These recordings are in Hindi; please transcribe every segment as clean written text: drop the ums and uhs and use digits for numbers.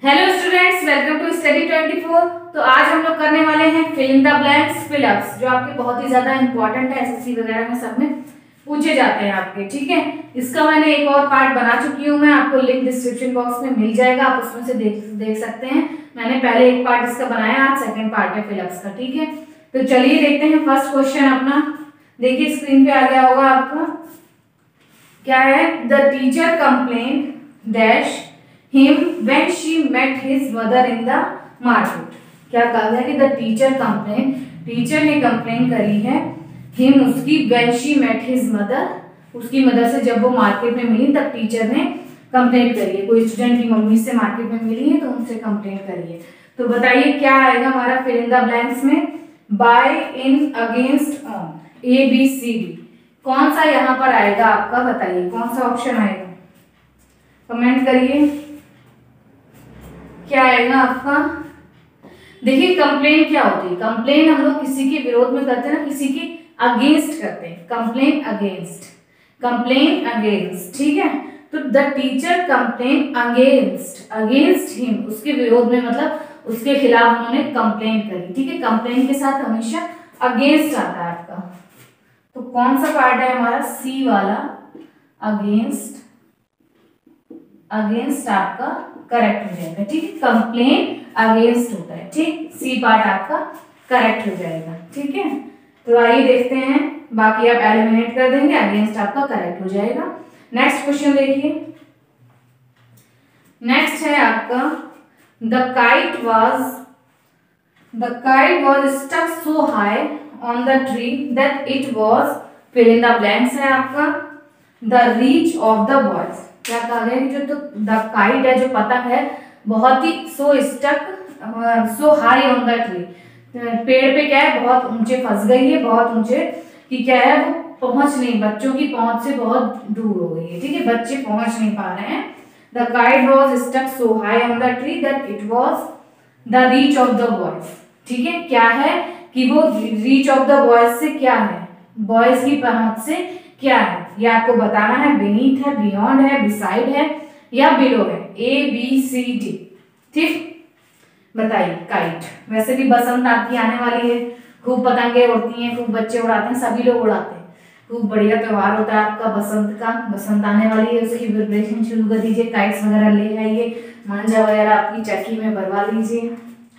Hello students, welcome to study 24। तो आज हम लोग करने वाले हैं fill in the blanks fill ups, जो आपके बहुत ही ज्यादा इंपॉर्टेंट है। एसएससी वगैरह में सब में पूछे जाते हैं आपके। ठीक है, इसका मैंने एक और पार्ट बना चुकी हूँ मैं, आपको लिंक डिस्क्रिप्शन बॉक्स में मिल जाएगा, आप उसमें से देख सकते हैं। मैंने पहले एक पार्ट इसका बनाया, आज सेकंड पार्ट है फिलअप्स का। ठीक है, तो चलिए देखते हैं फर्स्ट क्वेश्चन अपना। देखिए स्क्रीन पे आ गया होगा आपका, क्या है। The teacher complain dash him when she met his mother in the market। क्या कहा गया कि द टीचर कंप्लेन, टीचर ने कंप्लेन करी है him उसकी, when she met his mother उसकी मदर से जब वो मार्केट में मिली तब टीचर ने कंप्लेन करी है। कोई स्टूडेंट की मम्मी से मार्केट में मिली है तो उनसे कंप्लेन करी है। तो बताइए क्या आएगा हमारा फिल इन द ब्लैंक्स में। By, in, against, on, A B C D, कौन सा यहाँ पर आएगा आपका, बताइए कौन सा ऑप्शन आएगा, कमेंट करिए क्या आएगा आपका। देखिए कंप्लेन क्या होती है, कंप्लेन हम लोग किसी के विरोध में करते हैं ना, किसी के अगेंस्ट करते हैं। कंप्लेन अगेंस्ट, कंप्लेन अगेंस्ट, ठीक है। तो the teacher complain against him, उसके विरोध में मतलब उसके खिलाफ उन्होंने कंप्लेन करी। ठीक है, कंप्लेन के साथ हमेशा अगेंस्ट आता है आपका। तो कौन सा पार्ट है हमारा, सी वाला, अगेंस्ट, अगेंस्ट आपका करेक्ट हो जाएगा। ठीक है, कंप्लेन अगेंस्ट होता है, ठीक, सी पार्ट आपका करेक्ट हो जाएगा। ठीक है, तो आइए देखते हैं, बाकी आप एलिमिनेट कर देंगे, अगेंस्ट आपका करेक्ट हो जाएगा। नेक्स्ट क्वेश्चन देखिए, नेक्स्ट है आपका, the kite was stuck so high on the tree that it was, fill in the blanks है आपका, the reach of the boys. क्या कहा गया कि जो तो द काइट है, जो पतंग है, बहुत ही सो हाई ऑन द ट्री, पेड़ पे क्या है, बहुत ऊंचे फंस गई है, बहुत ऊंचे कि क्या है वो पहुंच नहीं, बच्चों की पहुंच से बहुत दूर हो गई है। ठीक है, बच्चे पहुंच नहीं पा रहे हैं। The kite was stuck so high on the tree that it was the reach of the boys. ठीक है, क्या है कि वो रीच ऑफ द बॉयज से क्या है, बॉयज की पहुंच से क्या है, ये आपको बताना है। बीनीथ है, बियॉन्ड है, बिसाइड है या बिलो है, ए बी सी डी। ठीक, बताइए। काइट, वैसे भी बसंत आपकी आने वाली है, खूब पतंगे उड़ती हैं, खूब बच्चे उड़ाते हैं, सभी लोग उड़ाते हैं, खूब बढ़िया त्योहार होता है आपका बसंत का। बसंत आने वाली है, उसकी प्रिपरेशन शुरू कर दीजिए, काइट्स वगैरह ले आइए, मांझा वगैरह आपकी चक्की में भरवा लीजिए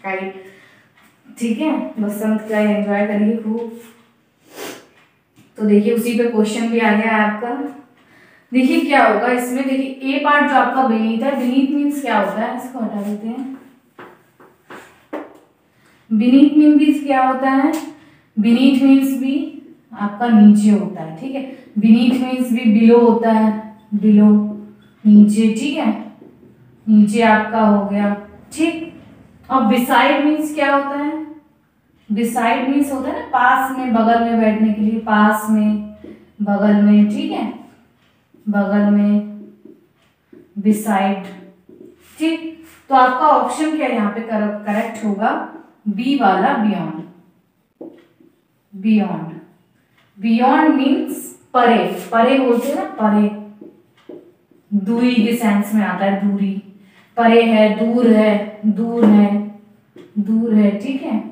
काइट। ठीक है, बसंत का एंजॉय करिए खूब। तो देखिए उसी पे क्वेश्चन भी आ गया है आपका। देखिए क्या होगा इसमें, देखिए ए पार्ट जो आपका बीनीथ है, बीनीथ मीन्स क्या होता है, इसको हटा देते हैं। बीनीथ मीन्स क्या होता है, बीनीथ मीन्स भी आपका नीचे होता है। ठीक है, बीनीथ मीन्स भी बिलो होता है, बिलो नीचे। ठीक है, नीचे आपका हो गया। ठीक, और बिसाइड मीन्स क्या होता है, बिसाइड मीन्स होता है ना पास में, बगल में बैठने के लिए, पास में, बगल में। ठीक है, बगल में, बिसाइड। ठीक, तो आपका ऑप्शन क्या यहाँ पे करेक्ट होगा, बी वाला, बियॉन्ड। बियॉन्ड, बियॉन्ड मीन्स परे, परे बोलते हैं ना, परे, दूरी के सेंस में आता है, दूरी, परे है, दूर है, दूर है, दूर है। ठीक है,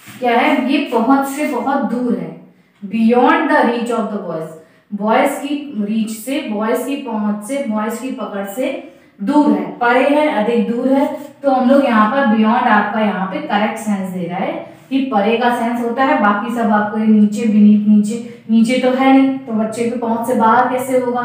क्या है, ये पहुंच से बहुत दूर है, beyond the reach of the boys, boys की रीच से, बॉयज की पहुंच से, बॉयज की पकड़ से दूर है, परे है, अधिक दूर है। तो हम लोग यहाँ पर बियॉन्ड आपका यहाँ पे करेक्ट सेंस दे रहा है कि परे का सेंस होता है, बाकी सब आपको नीचे, बीनीथ, नीचे, नीचे तो है नहीं, तो बच्चे की पहुंच से बाहर कैसे होगा।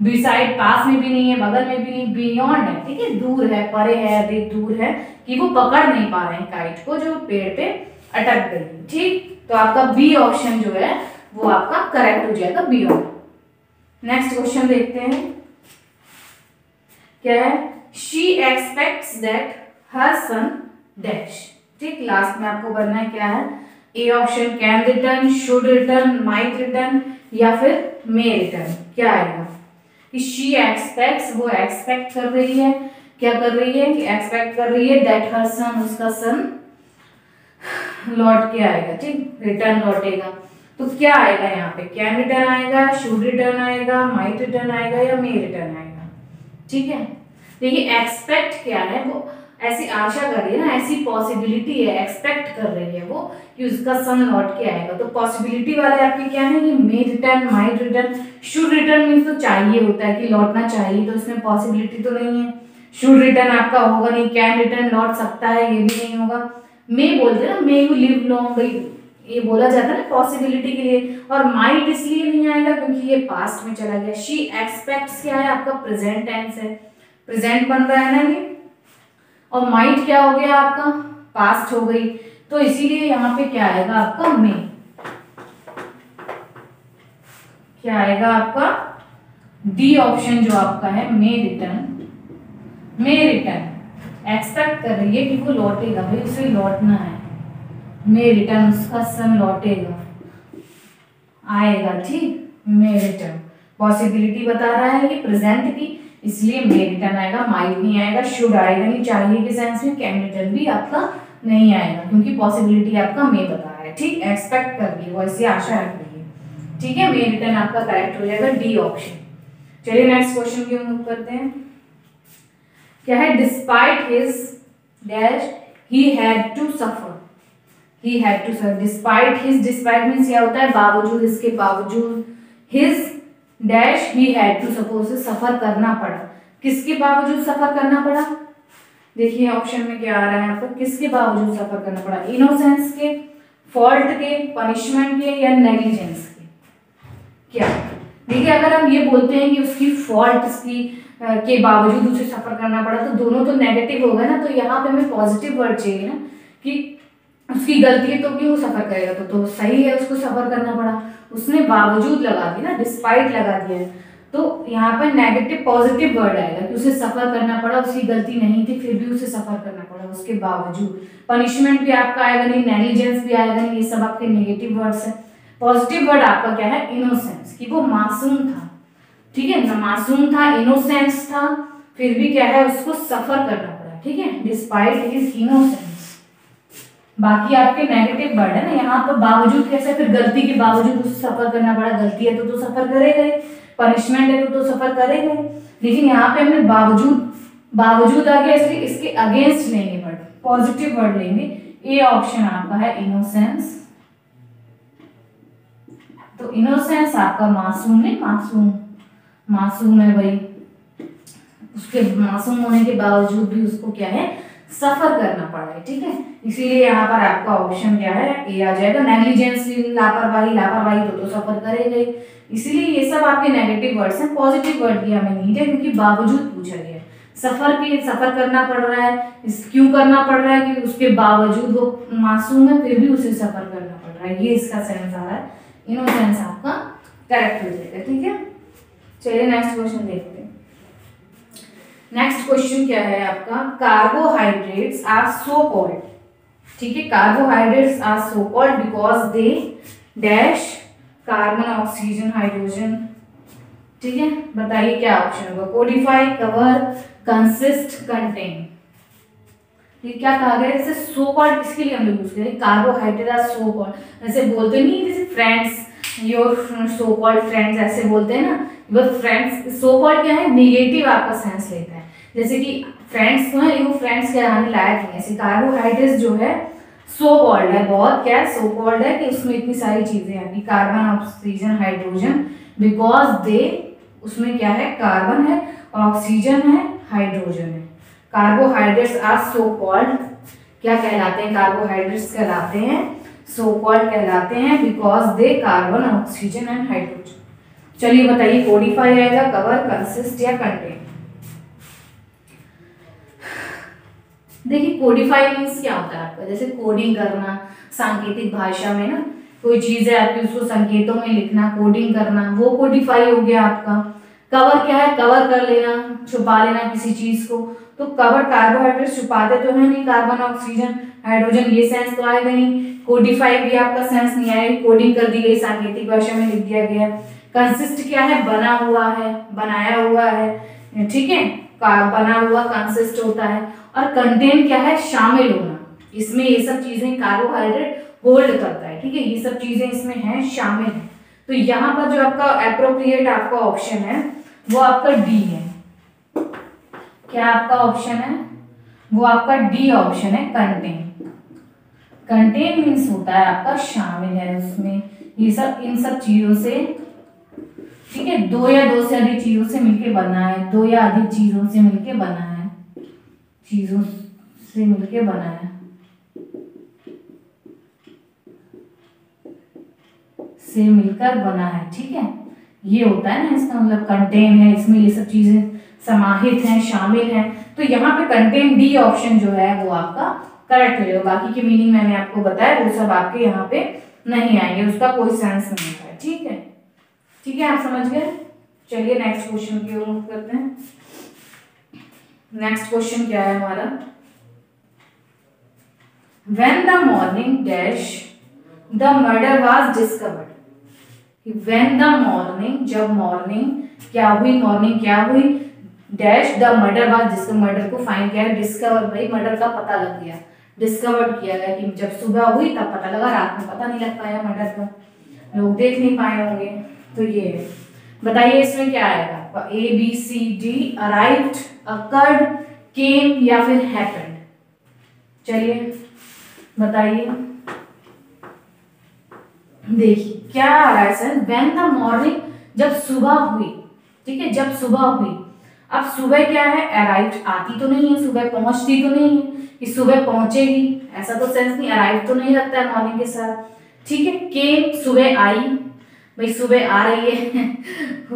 बिसाइड पास में भी नहीं है, बगल में भी नहीं, बियॉन्ड है। ठीक है, दूर है, परे है, अधिक दूर है, कि वो पकड़ नहीं पा रहे हैं काइट को, जो पेड़ पे अटक गई। ठीक, तो आपका बी ऑप्शन जो है वो आपका करेक्ट हो जाएगा, बियॉन्ड। नेक्स्ट क्वेश्चन देखते हैं, क्या है, she expects that her son dash. ठीक, लास्ट में आपको करना है क्या है, A option, can return, should return, might return या फिर मे रिटर्न। क्या आएगा कि शी एक्सपेक्ट्स, वो एक्सपेक्ट कर रही है, क्या कर रही है कि एक्सपेक्ट कर रही है दैट हर सन, उसका सन लौट के आएगा। ठीक, रिटर्न लौटेगा। तो क्या आएगा यहाँ पे, कैन रिटर्न आएगा, शुड रिटर्न आएगा, माइट रिटर्न आएगा या मे रिटर्न आएगा। ठीक है, देखिए एक्सपेक्ट क्या है, वो ऐसी आशा कर रही है ना, ऐसी पॉसिबिलिटी है, एक्सपेक्ट कर रही है वो कि उसका सन लौट के आएगा। तो पॉसिबिलिटी वाले आपके क्या है, ये may return, might return, should return means तो चाहिए होता है कि लौटना चाहिए, तो इसमें पॉसिबिलिटी तो नहीं है। शुड रिटर्न आपका होगा नहीं, कैन रिटर्न लौट सकता है, ये भी नहीं होगा। मे बोलते हैं ना, मे यू लिव लॉन्ग, ये बोला जाता है ना पॉसिबिलिटी के लिए। और माइट इसलिए नहीं आएगा क्योंकि ये पास्ट में चला गया। शी एक्सपेक्ट्स क्या है, आपका प्रेजेंट टेंस है, प्रेजेंट बन रहा है ना ये। और माइट क्या हो गया आपका, पास्ट हो गई, तो इसीलिए यहाँ पे क्या आएगा आपका मे, क्या आएगा आपका डी ऑप्शन जो आपका है, मे रिटर्न। मे रिटर्न एक्सपेक्ट कर रही है कि वो लौटेगा, भाई उसे लौटना है, मे रिटर्न उसका सन लौटेगा, आएगा, ठीक। मे रिटर्न पॉसिबिलिटी बता रहा है ये प्रेजेंट की, इसलिए मे रिटर्न आएगा, माइट नहीं आएगा, शुड आएगा नहीं, चाहिए के सेंस में, कैन रिटर्न भी आपका नहीं आएगा क्योंकि पॉसिबिलिटी आपका मे बता रहा है, ठीक। एक्सपेक्ट कर रही है वो, ऐसी आशा रख रही है, ठीक है। मे रिटर्न आपका करेक्ट हो जाएगा, डी ऑप्शन। चलिए नेक्स्ट क्वेश्चन की मूव करते हैं। क्या है, despite his dash he had to suffer, he had to suffer, despite his, despite means क्या होता है, बावजूद, इसके बावजूद, his dash he had to suffer, उसे सफर करना पड़ा, किसके बावजूद सफर करना पड़ा, देखिए ऑप्शन में क्या आ रहा है आपको, किसके बावजूद सफर करना पड़ा, इनोसेंस के, फॉल्ट के, पनिशमेंट के, या नेग्लिजेंस के। क्या देखिए, अगर हम ये बोलते हैं कि उसकी फॉल्ट के बावजूद उसे सफर करना पड़ा, तो दोनों तो नेगेटिव हो गए ना, तो यहाँ पे हमें पॉजिटिव वर्ड चाहिए ना, कि उसकी गलती है तो क्यों सफर करेगा, तो सही है, उसको सफर करना पड़ा, उसने बावजूद लगा दिया ना, डिस्पाइट लगा दिया है, तो यहाँ पर नेगेटिव पॉजिटिव वर्ड आएगा कि उसे सफर करना पड़ा, उसकी गलती नहीं थी फिर भी उसे सफर करना पड़ा, उसके बावजूद। पनिशमेंट भी आपका आएगा नहीं, नेग्लिजेंस भी आएगा नहीं, ये सब आपके नेगेटिव वर्ड्स है। पॉजिटिव वर्ड आपका क्या है, इनोसेंस, कि वो मासूम था, ठीक है ना, मासूम था, इनोसेंस था, फिर भी क्या है, उसको सफर करना पड़ा, ठीक है, डिस्पाइट हिज इनोसेंस। बाकी आपके नेगेटिव वर्ड है ना, यहाँ पर बावजूद कैसे, फिर गलती के बावजूद उसे सफर करना पड़ा, गलती है तो सफर करेगा ही, पनिशमेंट है तो सफर करेगा ही, लेकिन यहाँ पे हमने बावजूद आ गया, इसलिए इसके अगेंस्ट लेंगे वर्ड, पॉजिटिव वर्ड लेंगे, ए ऑप्शन आपका है इनोसेंस। तो इनोसेंस आपका मासूम है, मासूम है भाई, उसके मासूम होने के बावजूद भी उसको क्या है, सफर करना पड़ा है, ठीक है, इसीलिए यहाँ पर आपका ऑप्शन क्या है, ए आ जाएगा। नेग्लिजेंस, लापरवाही तो सफर करेगा ही, इसीलिए ये सब आपके नेगेटिव वर्ड्स हैं, पॉजिटिव वर्ड की हमें नीड है क्योंकि बावजूद पूछा गया है, सफर करना पड़ रहा है, क्यों करना पड़ रहा है, कि उसके बावजूद वो मासूम है फिर भी उसे सफर करना पड़ रहा है, ये इसका सेंस आ रहा है, इनोसेंस आपका करेक्ट हो जाएगा, ठीक है। चलिए नेक्स्ट क्वेश्चन देखते हैं। नेक्स्ट क्वेश्चन क्या है आपका, कार्बोहाइड्रेट्स आर सो कॉल्ड, ठीक है, carbohydrates are so called because they dash carbon, oxygen, hydrogen, ठीक है, बताइए क्या ऑप्शन होगा, कोडिफाई, कवर, कंसिस्ट, कंटेन। ये क्या कहा गया, जैसे सो कॉल्ड किसके लिए हम लोग यूज करें, कार्बोहाइड्रेट आर सो कॉल्ड, ऐसे बोलते नहीं, जैसे friends, your so called friends, ऐसे बोलते हैं ना, बस फ्रेंड्स, सो कॉल्ड क्या है, नेगेटिव आपका सेंस लेता है, जैसे कि फ्रेंड्स तो है, ये फ्रेंड्स कहलाने लायक नहीं है, ऐसे कार्बोहाइड्रेट्स जो है सो कॉल्ड है, बहुत क्या है, सो कॉल्ड है कि उसमें इतनी सारी चीजें हैं, carbon, oxygen, hydrogen, because they, उसमें क्या है, कार्बन है, ऑक्सीजन है, हाइड्रोजन है। कार्बोहाइड्रेट्स आर सो कॉल्ड, क्या कहलाते हैं, कार्बोहाइड्रेट्स कहलाते हैं, सो कॉल्ड कहलाते हैं because they carbon, oxygen and hydrogen. चलिए बताइए, कोडिफाई आएगा, कवर, कंसिस्ट या कंटेन। देखिए कोडिफाई मीन्स क्या होता है आपका, जैसे कोडिंग करना, सांकेतिक भाषा में ना कोई चीज है आपकी, उसको संकेतों में लिखना, कोडिंग करना, वो कोडिफाई हो गया आपका। कवर क्या है, कवर कर लेना, छुपा लेना किसी चीज को, तो कवर, कार्बोहाइड्रेट छुपाते तो है नहीं, कार्बन, ऑक्सीजन, हाइड्रोजन, ये सेंस तो आएगा नहीं। कोडिफाई भी आपका सेंस नहीं आएगा, कोडिंग कर दी गई, सांकेतिक भाषा में लिख दिया गया। कंसिस्ट क्या है, बना हुआ है, बनाया हुआ है, ठीक है, बना हुआ कंसिस्ट होता है। और कंटेन क्या है, शामिल होना, इसमें ये सब चीजें कार्बोहाइड्रेट होल्ड करता है, ठीक है, ये सब चीजें इसमें हैं, शामिल है। तो यहाँ पर जो आपका एप्रोप्रिएट आपका ऑप्शन है वो आपका डी है। क्या आपका ऑप्शन है? वो आपका डी ऑप्शन है, कंटेन। कंटेन मीन्स होता है आपका शामिल है उसमें, ये सब इन सब चीजों से, ठीक है, दो या दो से अधिक चीजों से मिलके बना है, दो या अधिक चीजों से मिलके बना है, चीजों से मिलके बना है, से मिलकर बना है, ठीक है। ये होता है ना इसका मतलब कंटेन है, इसमें ये सब चीजें समाहित हैं, शामिल हैं। तो यहाँ पे कंटेन डी ऑप्शन जो है वो आपका करेक्ट हो जाएगा। बाकी के मीनिंग मैंने आपको बताया वो सब आपके यहाँ पे नहीं आएंगे, उसका कोई सेंस नहीं होता है, ठीक है। ठीक है, आप समझ गए। चलिए नेक्स्ट क्वेश्चन की ओर मूव करते हैं। नेक्स्ट क्वेश्चन क्या है हमारा? When the morning dash the murder was discovered. When the morning, जब मॉर्निंग क्या हुई, मॉर्निंग क्या हुई, dash the murder was discovered, murder को फाइंड किया, डिस्कवर भाई मर्डर का पता लग गया, डिस्कवर्ड किया गया कि जब सुबह हुई तब पता लगा, रात में पता नहीं लग पाया मर्डर का, लोग देख नहीं पाए होंगे। तो ये है, बताइए इसमें क्या आएगा? A B C D, arrived, occurred, came या फिर हैपेंड। चलिए बताइए, देखिए क्या आ रहा है सर? व्हेन द मॉर्निंग, जब सुबह हुई, ठीक है, जब सुबह हुई। अब सुबह क्या है? अराइव्ड आती तो नहीं है, सुबह पहुंचती तो नहीं है कि सुबह पहुंचेगी, ऐसा तो सेंस नहीं, अराइव तो नहीं लगता है मॉर्निंग के साथ, ठीक है। केम, सुबह आई, भाई सुबह आ रही है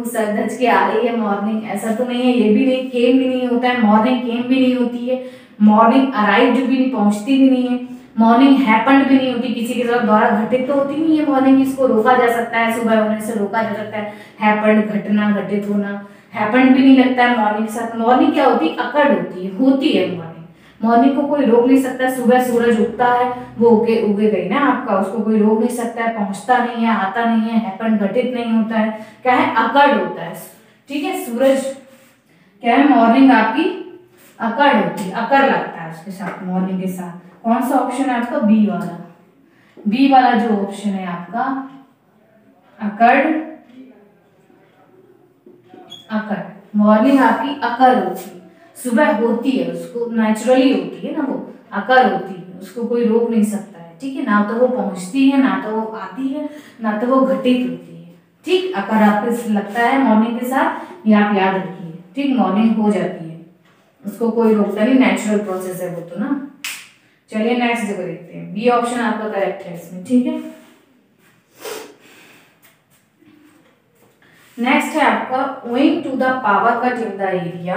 सर धज के आ रही है मॉर्निंग, ऐसा तो नहीं है, ये भी नहीं, केम भी नहीं होता है, मॉर्निंग केम भी नहीं होती है, मॉर्निंग अराइव्ड भी नहीं, पहुंचती भी नहीं है, मॉर्निंग हैपेंड भी नहीं होती, किसी के द्वारा घटित तो होती नहीं है मॉर्निंग, इसको रोका जा सकता है, सुबह होने से रोका जा सकता है, हैपेंड घटना, घटित होना, हैपेंड भी नहीं लगता है मॉर्निंग के साथ। मॉर्निंग क्या होती है? अकर्ड होती है मॉर्निंग, मॉर्निंग को कोई रोक नहीं सकता। सुबह सूरज उगता है, वो उगे गई ना आपका, उसको कोई रोक नहीं सकता है, पहुंचता नहीं है, आता नहीं है, हैपन घटित नहीं होता है, क्या है? अकर्ड होता है, ठीक है। सूरज क्या है? मॉर्निंग आपकी अकर्ड होती है, अकर लगता है उसके साथ, मॉर्निंग के साथ। कौन सा ऑप्शन है आपका? बी वाला। बी वाला जो ऑप्शन है आपका, अकर्ड, अकर्ड, मॉर्निंग आपकी अकर होती है, सुबह होती है, उसको नेचुरली होती है ना, वो अकर होती है, उसको कोई रोक नहीं सकता है, ठीक है। ना तो वो पहुंचती है, ना तो वो आती है, ना तो वो घटित होती है, ठीक। अकर आपको लगता है मॉर्निंग के साथ, ये आप याद रखिए, ठीक। मॉर्निंग हो जाती है, उसको कोई रोकता नहीं, नेचुरल प्रोसेस है वो तो ना। चलिए नेक्स्ट जगह देखते हैं, बी ऑप्शन आपका करेक्ट है इसमें, ठीक है। नेक्स्ट है आपका, owing to the power cut in the area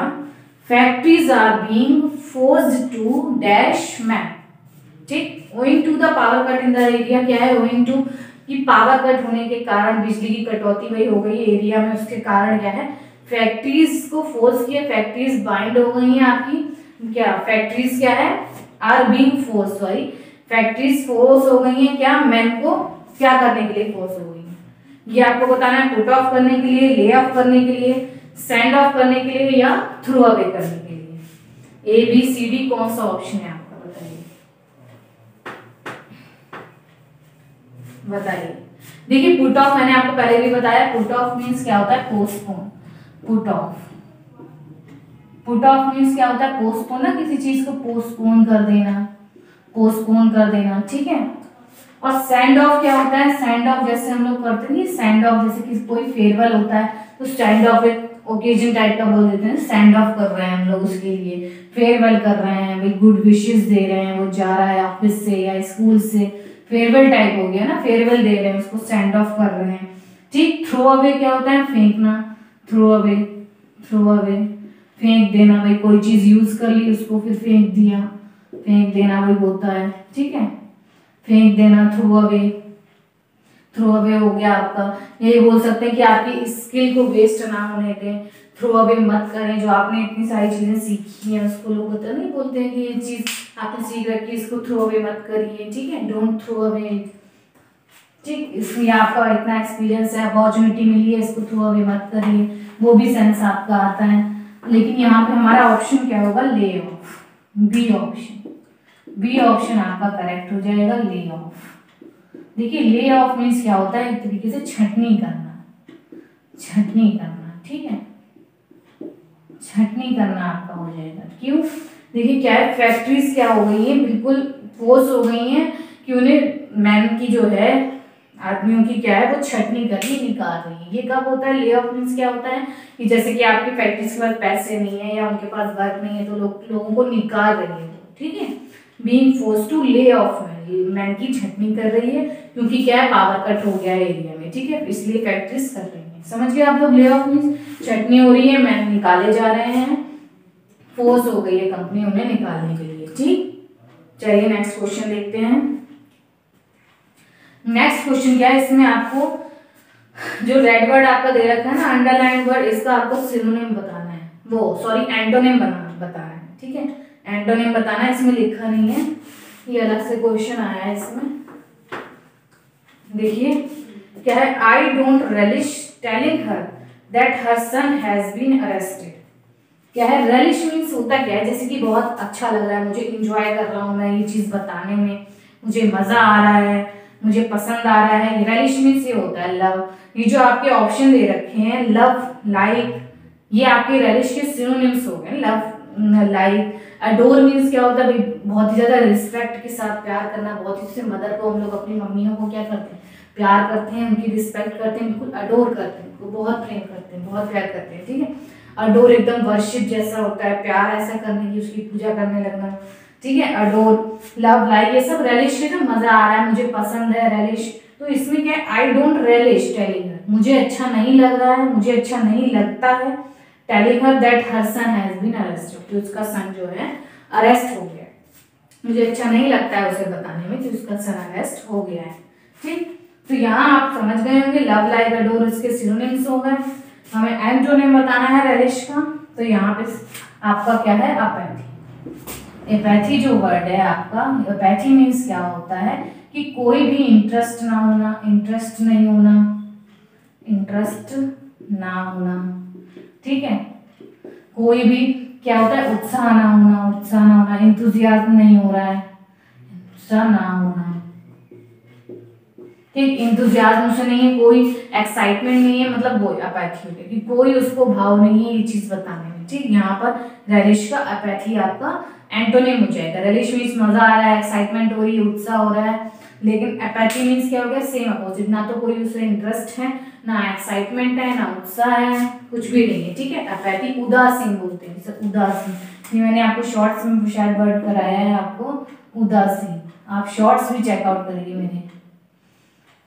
factories are being forced to dash map, ठीक। Owing to the power cut in the area क्या है? ओइंग टू कि पावर कट होने के कारण बिजली की कटौती वही हो गई एरिया में, उसके कारण क्या है? फैक्ट्रीज को फोर्स किया, फैक्ट्रीज बाइंड हो गई हैं आपकी, क्या फैक्ट्रीज क्या है? Are being forced, sorry, factories forced हो गई हैं क्या? मैन को क्या करने के लिए फोर्स हो गई है? ये आपको बताना है, पुट ऑफ करने के लिए, ले ऑफ करने के लिए, सेंड ऑफ करने के लिए या थ्रू अवे करने के लिए। ए बी सी डी कौन सा ऑप्शन है आपका? बताइए। देखिए पुट ऑफ मैंने आपको पहले भी बताया, पुट ऑफ मीन्स क्या होता है? Postpone. Put off, put off means क्या होता है? पोस्टपोन, ना किसी चीज को पोस्टपोन कर देना, पोस्टपोन कर देना, ठीक है। और सेंड ऑफ क्या होता है? सेंड ऑफ जैसे हम लोग करते नहीं, सेंड ऑफ जैसे कि कोई फेयरवेल होता है तो सेंड ऑफ एक ओकेजन टाइप का बोल देते हैं, सेंड ऑफ कर रहे हैं हम लोग उसके लिए, फेयरवेल कर रहे हैं भाई, गुड विशेस दे रहे हैं, वो जा रहा है ऑफिस से या स्कूल से, फेयरवेल टाइप हो गया ना, फेयरवेल दे रहे हैं उसको, सेंड ऑफ कर रहे हैं, ठीक। थ्रो अवे क्या होता है? फेंकना, थ्रो अवे, थ्रो अवे फेंक देना, भाई कोई चीज यूज कर ली उसको फिर फेंक दिया, फेंक देना वही होता है, ठीक है, फेंक देना, थ्रो अवे, थ्रो अवे हो गया आपका। यही बोल सकते हैं कि आपकी स्किल को वेस्ट ना होने दें, थ्रो अवे मत करें, जो आपने इतनी सारी चीजें सीखी हैं उसको लोग तो नहीं बोलते हैं कि ये चीज आपने सीख रखी, इसको थ्रो अवे मत करिए, ठीक है, डोंट थ्रो अवे, ठीक। इसलिए आपका इतना एक्सपीरियंस है, अपॉर्चुनिटी मिली है, इसको थ्रो अवे मत करिए, वो भी सेंस आपका आता है। लेकिन यहाँ पे हमारा ऑप्शन क्या होगा? Lay off, B option, B option आपका करेक्ट हो जाएगा, ले ऑफ। देखिए ले ऑफ मीन्स क्या होता है? एक तरीके से छटनी करना, छटनी करना, ठीक है। छटनी करना आपका हो जाएगा। क्यों? देखिए क्या है, फैक्ट्रीज क्या हो गई है, बिल्कुल फोर्स हो गई हैं कि उन्हें मैन की जो है, आदमियों की क्या है, वो छटनी करके निकाल रही है। ये कब होता है? ले ऑफ मीन्स क्या होता है कि जैसे कि आपकी फैक्ट्रीज के पास पैसे नहीं है या उनके पास वर्क नहीं है तो लोगों को निकाल रही है, ठीक है। Being forced to lay off man की छटनी कर रही है, क्योंकि क्या है, पावर कट हो गया है एरिया में, ठीक है, इसलिए फैक्ट्रीज कर रही है। समझ गए आप लोग? ले ऑफ मीन्स छटनी हो रही है, मैन निकाले जा रहे हैं, फोर्स हो गई है कंपनी उन्हें निकालने के लिए, ठीक। चलिए नेक्स्ट क्वेश्चन देखते हैं। नेक्स्ट क्वेश्चन क्या है, इसमें आपको जो रेड वर्ड आपका दे रखा है ना, अंडरलाइन वर्ड, इसका आपको सिनोनिम बताना है, वो सॉरी एंटोनिम बताना है, ठीक है। एंटोनिम बताना है, इसमें लिखा नहीं है, ये अलग से क्वेश्चन आया है इसमें। देखिए क्या है, I don't relish telling her that her son has been arrested. क्या है, रेलिश मीन्स होता क्या है, जैसे कि बहुत अच्छा लग रहा है, मुझे इंजॉय कर रहा हूँ मैं ये चीज बताने में, मुझे मजा आ रहा है, मुझे पसंद आ रहा है। रेलिश मीन्स ये होता है लव। ये जो आपके ऑप्शन दे रखे हैं, लव, लाइक, ये आपके रेलिश के सिनोनिम्स हो गए। Love, like. अडोर मीन्स क्या होता है भाई, बहुत ही ज्यादा रिस्पेक्ट के साथ प्यार करना। बहुत ही से मदर को हम लोग अपनी मम्मियों को क्या करते हैं, प्यार करते हैं, उनकी रिस्पेक्ट करते हैं, बिल्कुल अडोर करते हैं, उनको बहुत प्रेम करते हैं, बहुत प्यार करते हैं, ठीक है। अडोर एकदम वर्शिप जैसा होता है, प्यार ऐसा करने की, उसकी पूजा करने लगना, ठीक है। अडोर, लव, लाइक, ये सब रेलिश के, तो मजा आ रहा है, मुझे पसंद है, रेलिश। तो इसमें क्या है, आई डोंट रेलिश टेलिंग हर, मुझे अच्छा नहीं लग रहा है, मुझे अच्छा नहीं लगता है, telling her that her son has been arrested, कि उसका सन जो है अरेस्ट हो गया। मुझे अच्छा नहीं लगता है उसे बताने में कि उसका सन अरेस्ट हो गया है, ठीक। तो यहाँ आप समझ गए होंगे, लव, लाइक, अडोर इसके सिनोनिम्स हो गए। हमें एंटोनिम बताना है रेलिश का, तो यहाँ पे आपका क्या है, अपैथी। एपैथी जो वर्ड है आपका, एपैथी मीन्स क्या होता है कि कोई भी इंटरेस्ट ना होना, इंटरेस्ट नहीं होना, इंटरेस्ट ना होना, ठीक है। कोई भी क्या होता है, उत्साह ना होना, उत्साह ना होना, इंथुजियाज्म नहीं हो रहा है, उत्साह ना होना, ठीक। इंथुजियाज्म से नहीं है, कोई एक्साइटमेंट नहीं है, मतलब वो अपैथी हो गई, कोई उसको भाव नहीं है ये चीज बताने में, ठीक। यहाँ पर रेलिश का अपैथी आपका एंटोनिम हो जाएगा। रेलिश मीन्स मजा आ रहा है, एक्साइटमेंट हो रही है, उत्साह हो रहा है, लेकिन अपैथी मीन्स क्या हो गया, सेम अपोजिट, ना तो कोई उसे इंटरेस्ट है, ना एक्साइटमेंट है, ना उत्साह है, कुछ भी नहीं है, ठीक है। अपैथी उदासीन बोलते हैं, जैसे उदासीन, ये मैंने आपको शॉर्ट्स में शायद वर्ड कराया है आपको, उदासीन। आप शॉर्ट्स भी चेकआउट करिए, मेरे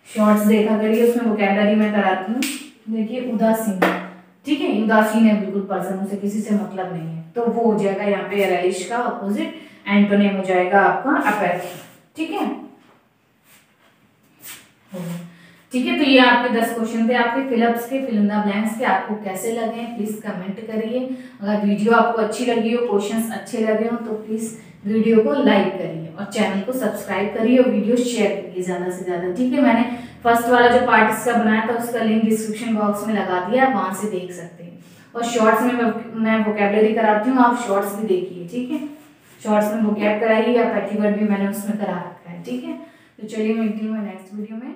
शॉर्ट्स देखा करिए, उसमें वोकैबुलरी में कराती हूँ। देखिए उदासीन, ठीक है, उदासीन है बिल्कुल पर्सन, उसे किसी से मतलब नहीं है, तो वो हो जाएगा यहाँ पे रेलिश का अपोजिट, एंटोनिम हो जाएगा आपका अपैथी, ठीक है। ठीक है, तो ये आपके 10 क्वेश्चन थे आपके फिलअप्स के, फिल इन द ब्लैंक्स के। आपको कैसे लगे प्लीज कमेंट करिए। अगर वीडियो आपको अच्छी लगी हो, क्वेश्चंस अच्छे लगे हो, तो प्लीज वीडियो को लाइक करिए और चैनल को सब्सक्राइब करिए और वीडियो शेयर करिए ज्यादा से ज्यादा, ठीक है। मैंने फर्स्ट वाला जो पार्ट इसका बनाया था उसका लिंक डिस्क्रिप्शन बॉक्स में लगा दिया, आप वहां से देख सकते हैं। और शॉर्ट्स में मैं वोकैबुलरी कराती हूँ, आप शॉर्ट्स भी देखिए, ठीक है। शॉर्ट्स में वोकैब कराइए या पैथी वर्ड भी मैंने उसमें करा रखा है, ठीक है। तो चलिए मिलती हूँ मैं नेक्स्ट वीडियो में।